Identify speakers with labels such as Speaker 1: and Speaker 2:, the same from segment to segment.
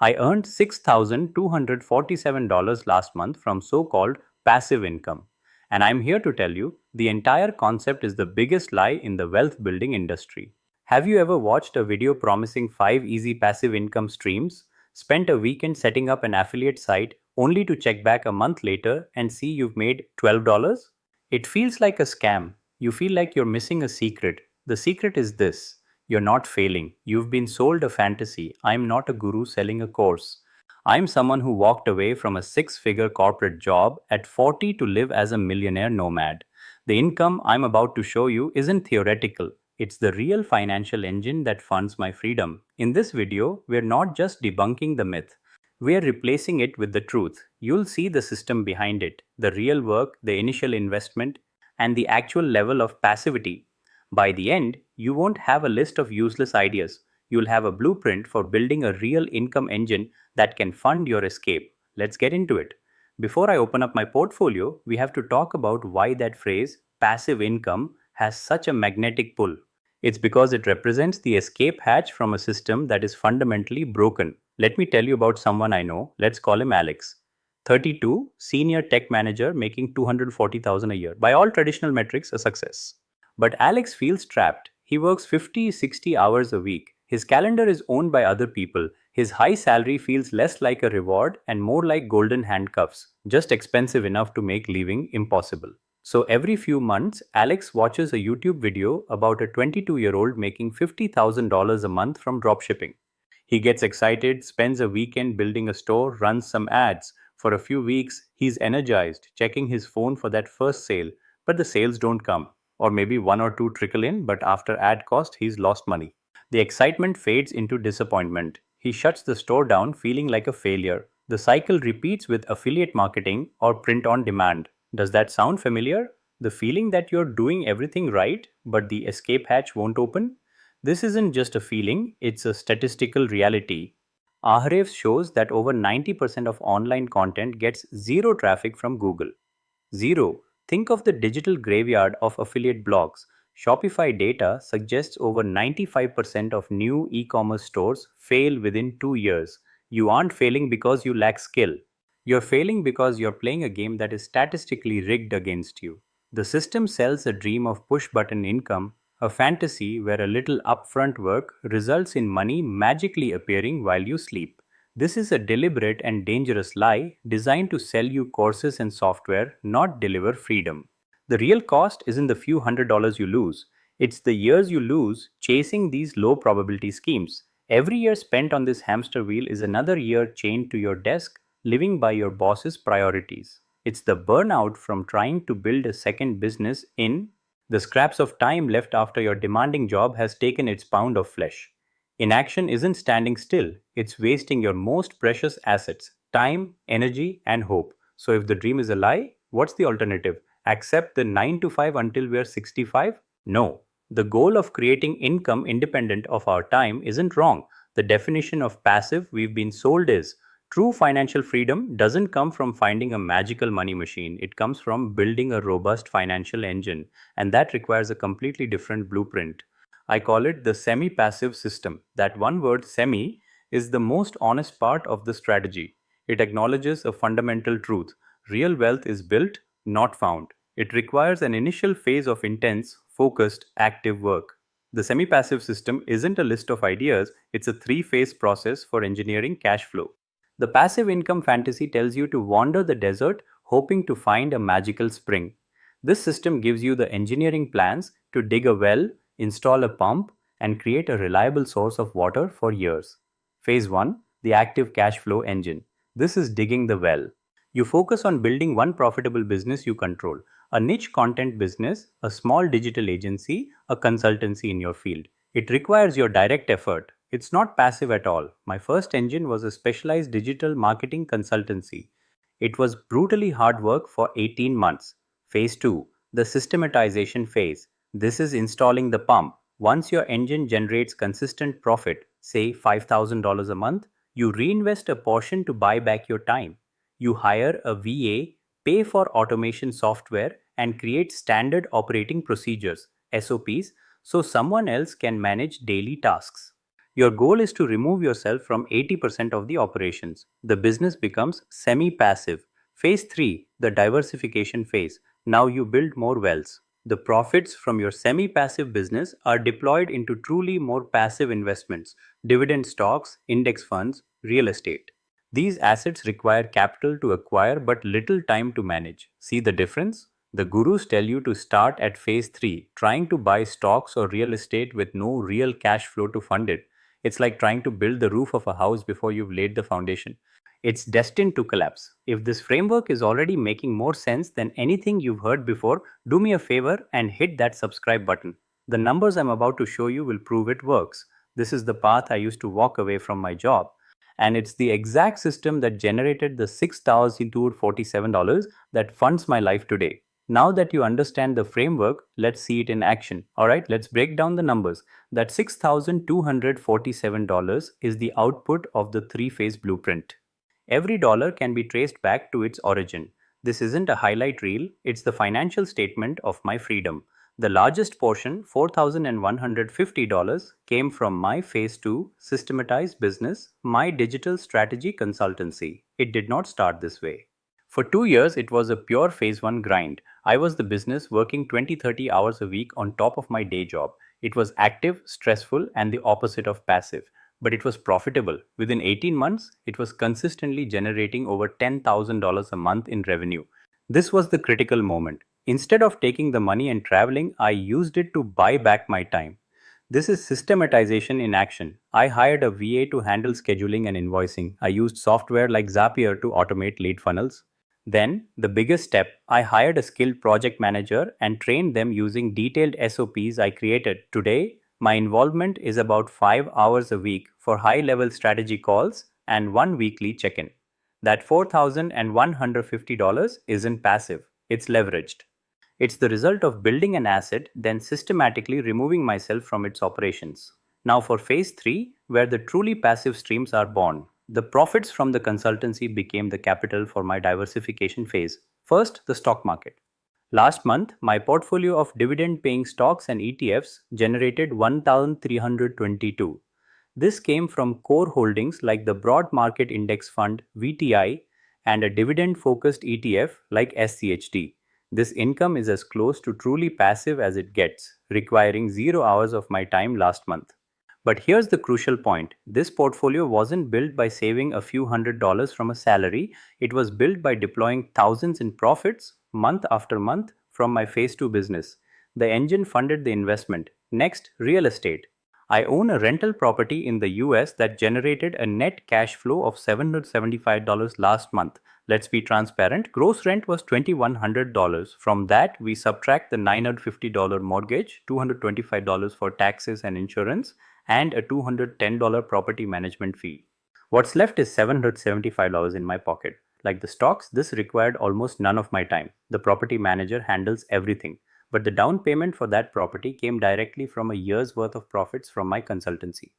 Speaker 1: I earned $6,247 last month from so called passive income. And I'm here to tell you the entire concept is the biggest lie in the wealth building industry. Have you ever watched a video promising 5 easy passive income streams, spent a weekend setting up an affiliate site only to check back a month later and see you've made $12? It feels like a scam. You feel like you're missing a secret. The secret is this: you're not failing. You've been sold a fantasy. I'm not a guru selling a course. I'm someone who walked away from a 6 figure corporate job at 40 to live as a millionaire nomad. The income I'm about to show you isn't theoretical, it's the real financial engine that funds my freedom. In this video, we're not just debunking the myth, we're replacing it with the truth. You'll see the system behind it, the real work, the initial investment, and the actual level of passivity. By the end, you won't have a list of useless ideas. You'll have a blueprint for building a real income engine that can fund your escape. Let's get into it. Before I open up my portfolio, we have to talk about why that phrase, passive income, has such a magnetic pull. It's because it represents the escape hatch from a system that is fundamentally broken. Let me tell you about someone I know. Let's call him Alex. 32, senior tech manager making 240,000 a year. By all traditional metrics, a success. But Alex feels trapped. He works 50, 60 hours a week. His calendar is owned by other people. His high salary feels less like a reward and more like golden handcuffs, just expensive enough to make leaving impossible. So every few months, Alex watches a YouTube video about a 22-year-old making $50,000 a month from dropshipping. He gets excited, spends a weekend building a store, runs some ads. For a few weeks, he's energized, checking his phone for that first sale, but the sales don't come. Or maybe one or two trickle in, but after ad cost, he's lost money. The excitement fades into disappointment. He shuts the store down feeling like a failure. The cycle repeats with affiliate marketing or print on demand. Does that sound familiar? The feeling that you're doing everything right, but the escape hatch won't open? This isn't just a feeling, it's a statistical reality. Ahrefs shows that over 90% of online content gets zero traffic from Google. Zero. Think of the digital graveyard of affiliate blogs. Shopify data suggests over 95% of new e commerce stores fail within 2 years. You aren't failing because you lack skill. You're failing because you're playing a game that is statistically rigged against you. The system sells a dream of push button income, a fantasy where a little upfront work results in money magically appearing while you sleep. This is a deliberate and dangerous lie designed to sell you courses and software, not deliver freedom. The real cost isn't the few $100s you lose, it's the years you lose chasing these low probability schemes. Every year spent on this hamster wheel is another year chained to your desk, living by your boss's priorities. It's the burnout from trying to build a second business in the scraps of time left after your demanding job has taken its pound of flesh. Inaction isn't standing still, it's wasting your most precious assets: time, energy, and hope. So, if the dream is a lie, what's the alternative? Accept the 9 to 5 until we're 65? No. The goal of creating income independent of our time isn't wrong. The definition of passive we've been sold is: true financial freedom doesn't come from finding a magical money machine, it comes from building a robust financial engine, and that requires a completely different blueprint. I call it the semi passive system. That one word, semi, is the most honest part of the strategy. It acknowledges a fundamental truth: real wealth is built, not found. It requires an initial phase of intense, focused, active work. The semi passive system isn't a list of ideas, it's a three-phase process for engineering cash flow. The passive income fantasy tells you to wander the desert hoping to find a magical spring. This system gives you the engineering plans to dig a well, install a pump, and create a reliable source of water for years. Phase 1: the active cash flow engine. This is digging the well. You focus on building one profitable business you control: a niche content business, a small digital agency, a consultancy in your field. It requires your direct effort. It's not passive at all. My first engine was a specialized digital marketing consultancy. It was brutally hard work for 18 months. Phase 2: the systematization phase. This is installing the pump. Once your engine generates consistent profit, say $5,000 a month, you reinvest a portion to buy back your time. You hire a VA, pay for automation software, and create standard operating procedures, SOPs, so someone else can manage daily tasks. Your goal is to remove yourself from 80% of the operations. The business becomes semi passive. Phase 3, the diversification phase. Now you build more wells. The profits from your semi passive business are deployed into truly more passive investments, dividend stocks, index funds, real estate. These assets require capital to acquire but little time to manage. See the difference? The gurus tell you to start at phase 3, trying to buy stocks or real estate with no real cash flow to fund it. It's like trying to build the roof of a house before you've laid the foundation. It's destined to collapse. If this framework is already making more sense than anything you've heard before, do me a favor and hit that subscribe button. The numbers I'm about to show you will prove it works. This is the path I used to walk away from my job. And it's the exact system that generated the $6,247 that funds my life today. Now that you understand the framework, let's see it in action. Alright, let's break down the numbers. That $6,247 is the output of the three-phase blueprint. Every dollar can be traced back to its origin. This isn't a highlight reel, it's the financial statement of my freedom. The largest portion, $4,150, came from my Phase 2 Systematized business, my digital strategy consultancy. It did not start this way. For 2 years, it was a pure Phase 1 grind. I was the business working 20-30 hours a week on top of my day job. It was active, stressful, and the opposite of passive. But it was profitable. Within 18 months, it was consistently generating over $10,000 a month in revenue. This was the critical moment. Instead of taking the money and traveling, I used it to buy back my time. This is systematization in action. I hired a VA to handle scheduling and invoicing. I used software like Zapier to automate lead funnels. Then, the biggest step, I hired a skilled project manager and trained them using detailed SOPs I created. Today, my involvement is about 5 hours a week for high level strategy calls and one weekly check in. That $4,150 isn't passive, it's leveraged. It's the result of building an asset, then systematically removing myself from its operations. Now, for phase 3, where the truly passive streams are born, the profits from the consultancy became the capital for my diversification phase. First, the stock market. Last month, my portfolio of dividend paying stocks and ETFs generated 1,322. This came from core holdings like the Broad Market Index Fund VTI and a dividend focused ETF like SCHD. This income is as close to truly passive as it gets, requiring 0 hours of my time last month. But here's the crucial point. This portfolio wasn't built by saving a few $100s from a salary. It was built by deploying thousands in profits month after month from my phase 2 business. The engine funded the investment. Next, real estate. I own a rental property in the US that generated a net cash flow of $775 last month. Let's be transparent. Gross rent was $2,100. From that, we subtract the $950 mortgage, $225 for taxes and insurance, and a $210 property management fee. What's left is $775 in my pocket. Like the stocks, this required almost none of my time. The property manager handles everything. But the down payment for that property came directly from a year's worth of profits from my consultancy.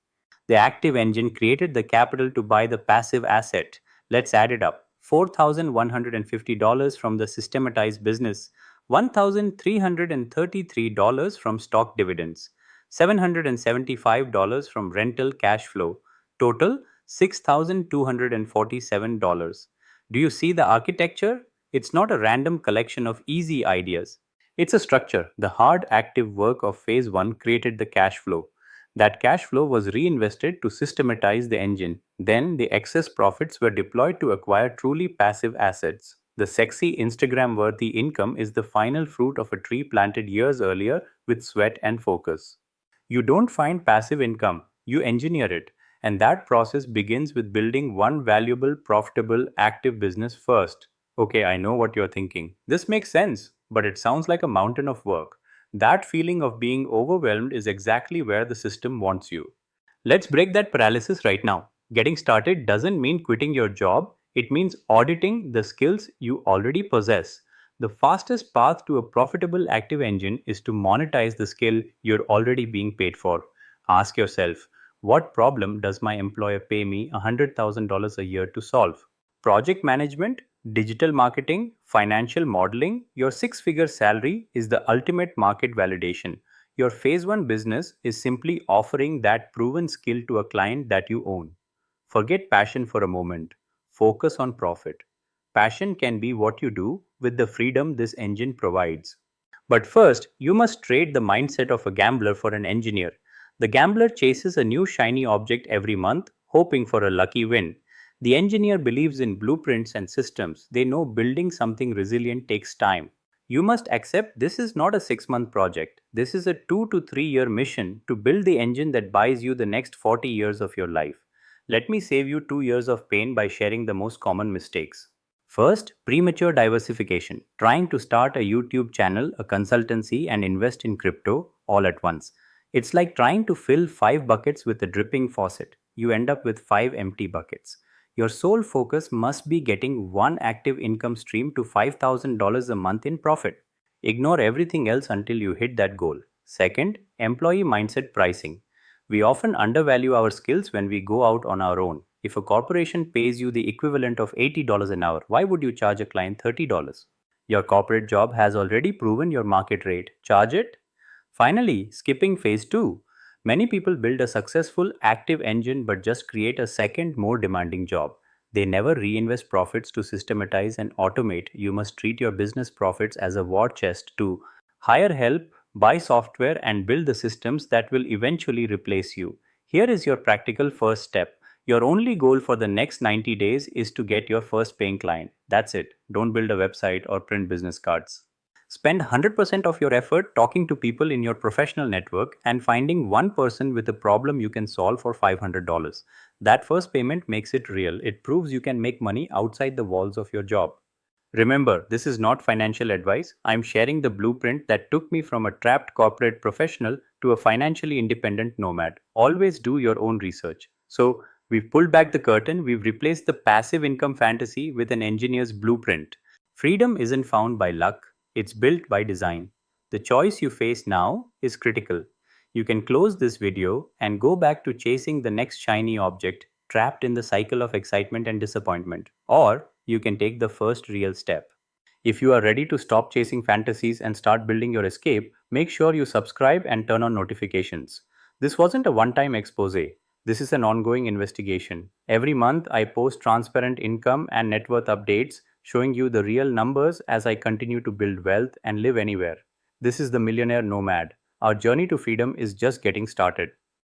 Speaker 1: The active engine created the capital to buy the passive asset. Let's add it up. $4,150 from the systematized business, $1,333 from stock dividends, $775 from rental cash flow. Total $6,247. Do you see the architecture? It's not a random collection of easy ideas. It's a structure. The hard active work of phase 1 created the cash flow. That cash flow was reinvested to systematize the engine. Then the excess profits were deployed to acquire truly passive assets. The sexy Instagram worthy income is the final fruit of a tree planted years earlier with sweat and focus. You don't find passive income, you engineer it. And that process begins with building one valuable, profitable, active business first. Okay, I know what you're thinking. This makes sense, but it sounds like a mountain of work. That feeling of being overwhelmed is exactly where the system wants you. Let's break that paralysis right now. Getting started doesn't mean quitting your job, it means auditing the skills you already possess. The fastest path to a profitable active engine is to monetize the skill you're already being paid for. Ask yourself, what problem does my employer pay me $100,000 a year to solve? Project management, digital marketing, financial modeling, your 6 figure salary is the ultimate market validation. Your phase 1 business is simply offering that proven skill to a client that you own. Forget passion for a moment. Focus on profit. Passion can be what you do with the freedom this engine provides. But first, you must trade the mindset of a gambler for an engineer. The gambler chases a new shiny object every month, hoping for a lucky win. The engineer believes in blueprints and systems. They know building something resilient takes time. You must accept this is not a 6-month project. This is a 2 to 3 year mission to build the engine that buys you the next 40 years of your life. Let me save you 2 years of pain by sharing the most common mistakes. First, premature diversification. Trying to start a YouTube channel, a consultancy, and invest in crypto all at once. It's like trying to fill 5 buckets with a dripping faucet. You end up with 5 empty buckets. Your sole focus must be getting one active income stream to $5,000 a month in profit. Ignore everything else until you hit that goal. Second, employee mindset pricing. We often undervalue our skills when we go out on our own. If a corporation pays you the equivalent of $80 an hour, why would you charge a client $30? Your corporate job has already proven your market rate. Charge it. Finally, skipping phase 2. Many people build a successful active engine but just create a second, more demanding job. They never reinvest profits to systematize and automate. You must treat your business profits as a war chest to hire help, buy software, and build the systems that will eventually replace you. Here is your practical first step. Your only goal for the next 90 days is to get your first paying client. That's it. Don't build a website or print business cards. Spend 100% of your effort talking to people in your professional network and finding one person with a problem you can solve for $500. That first payment makes it real. It proves you can make money outside the walls of your job. Remember, this is not financial advice. I'm sharing the blueprint that took me from a trapped corporate professional to a financially independent nomad. Always do your own research. So, we've pulled back the curtain, we've replaced the passive income fantasy with an engineer's blueprint. Freedom isn't found by luck, it's built by design. The choice you face now is critical. You can close this video and go back to chasing the next shiny object trapped in the cycle of excitement and disappointment. Or you can take the first real step. If you are ready to stop chasing fantasies and start building your escape, make sure you subscribe and turn on notifications. This wasn't a one time expose. This is an ongoing investigation. Every month, I post transparent income and net worth updates showing you the real numbers as I continue to build wealth and live anywhere. This is the Millionaire Nomad. Our journey to freedom is just getting started.